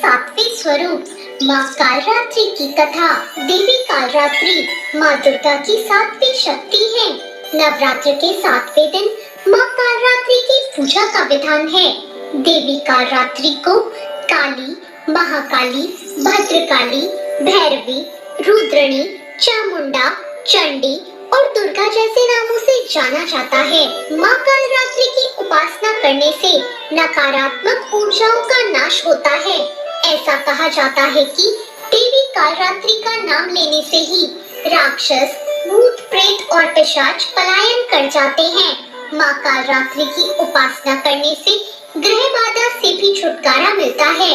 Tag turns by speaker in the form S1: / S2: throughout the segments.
S1: सातवें स्वरूप माँ कालरात्रि की कथा। देवी कालरात्रि माँ दुर्गा की सातवीं शक्ति है। नवरात्र के सातवें दिन माँ कालरात्रि की पूजा का विधान है। देवी कालरात्रि को काली, महाकाली, भद्रकाली, भैरवी, रुद्रणी, चामुंडा, चंडी और दुर्गा जैसे नामों से जाना जाता है। माँ कालरात्रि की उपासना करने से नकारात्मक ऊर्जाओं का नाश होता है। ऐसा कहा जाता है कि देवी कालरात्रि का नाम लेने से ही राक्षस, भूत, प्रेत और पिशाच पलायन कर जाते हैं। माँ कालरात्रि की उपासना करने से ग्रह बाधा से भी छुटकारा मिलता है।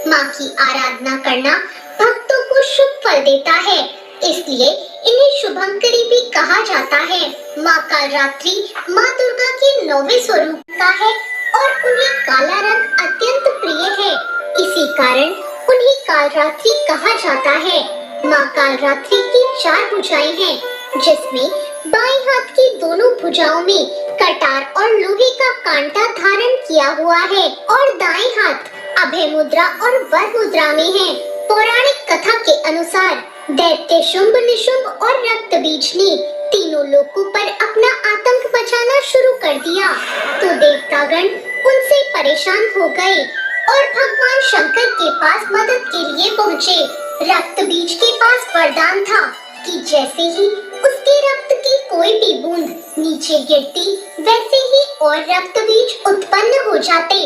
S1: माँ की आराधना करना भक्तों को शुभ फल देता है, इसलिए इन्हें शुभंकरी भी कहा जाता है। माँ कालरात्रि माँ दुर्गा के 9वें स्वरूप का है और उन्हें काला रंग अत्यंत प्रिय है। इसी कारण उन्हें कालरात्रि कहा जाता है। माँ कालरात्रि की 4 भुजाएं हैं, जिसमें बाएं हाथ की दोनों भुजाओं में कटार और लोहे का कांटा धारण किया हुआ है और दाएं हाथ अभय मुद्रा और वर मुद्रा में है। पौराणिक कथा के अनुसार दैत्य शुंभ, निशुंभ और रक्तबीज ने तीनों लोकों पर अपना आतंक मचाना शुरू कर दिया, तो देवतागण उनसे परेशान हो गए और भगवान शंकर के पास मदद के लिए पहुँचे। रक्तबीज के पास वरदान था कि जैसे ही उसके रक्त की कोई भी बूंद नीचे गिरती, वैसे ही और रक्तबीज उत्पन्न हो जाते।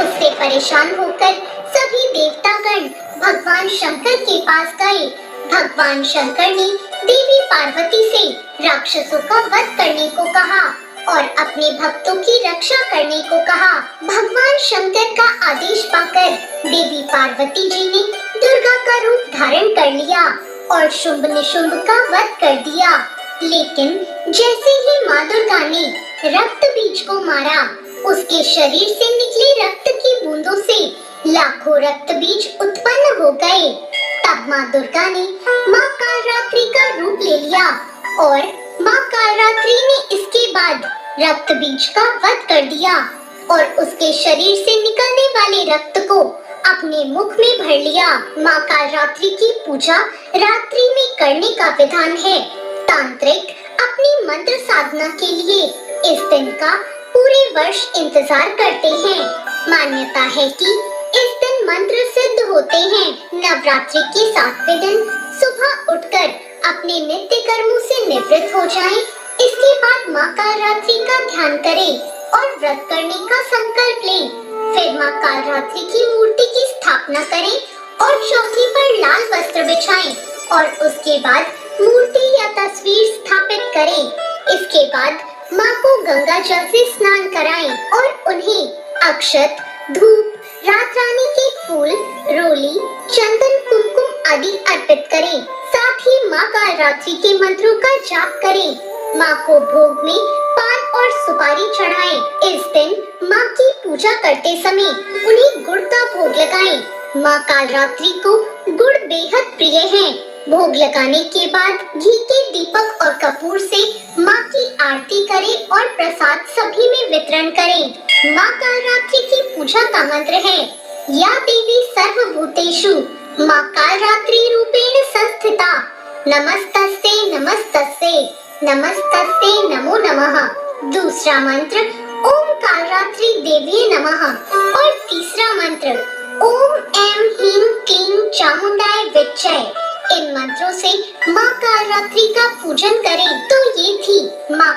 S1: उससे परेशान होकर सभी देवतागण भगवान शंकर के पास गए। भगवान शंकर ने देवी पार्वती से राक्षसों का वध करने को कहा और अपने भक्तों की रक्षा करने को कहा। भगवान शंकर का आदेश पाकर देवी पार्वती जी ने दुर्गा का रूप धारण कर लिया और शुंभ निशुंभ का वध कर दिया। लेकिन जैसे ही माँ दुर्गा ने रक्त बीज को मारा, उसके शरीर से निकले रक्त की बूंदों से लाखों रक्त बीज उत्पन्न हो गए। तब माँ दुर्गा ने माँ कालरात्रि का रूप ले लिया और माँ कालरात्रि ने इसके बाद रक्त बीज का वध कर दिया और उसके शरीर से निकलने वाले रक्त को अपने मुख में भर लिया। माँ कालरात्रि की पूजा रात्रि में करने का विधान है। तांत्रिक अपनी मंत्र साधना के लिए इस दिन का पूरे वर्ष इंतजार करते हैं। मान्यता है कि इस दिन मंत्र सिद्ध होते हैं। नवरात्रि के 7वें दिन सुबह उठकर अपने नित्य कर्मों से निवृत्त हो जाएं। इसके बाद माँ कालरात्रि का ध्यान करें और व्रत करने का संकल्प लें। फिर माँ कालरात्रि की मूर्ति की स्थापना करें और चौकी पर लाल वस्त्र बिछाएं और उसके बाद मूर्ति या तस्वीर स्थापित करें। इसके बाद माँ को गंगा जल से स्नान कराएं और उन्हें अक्षत, धूप, रात रानी के फूल, रोली, चंदन, कुमकुम आदि अर्पित करें। साथ ही माँ कालरात्रि के मंत्रों का जाप करें। माँ को भोग में पान और सुपारी चढ़ाएं। इस दिन माँ की पूजा करते समय उन्हें गुड़ का भोग लगाएं। माँ कालरात्रि को गुड़ बेहद प्रिय है। भोग लगाने के बाद घी के दीपक और कपूर से माँ की आरती करें और प्रसाद सभी में वितरण करें। माँ कालरात्रि की पूजा का मंत्र है, या देवी सर्वभूतेषु माँ कालरात्रि रूपेण संस्थिता, नमस्तस्ते नमस्तस्ते नमस्तस्ते नमो नमः। दूसरा मंत्र ओम कालरात्रि देवी नमः और तीसरा मंत्र ओम ऐं ह्रीं क्लीं चामुंडाय विच्चय। इन मंत्रों से माँ कालरात्रि का पूजन करें। तो ये थी माँ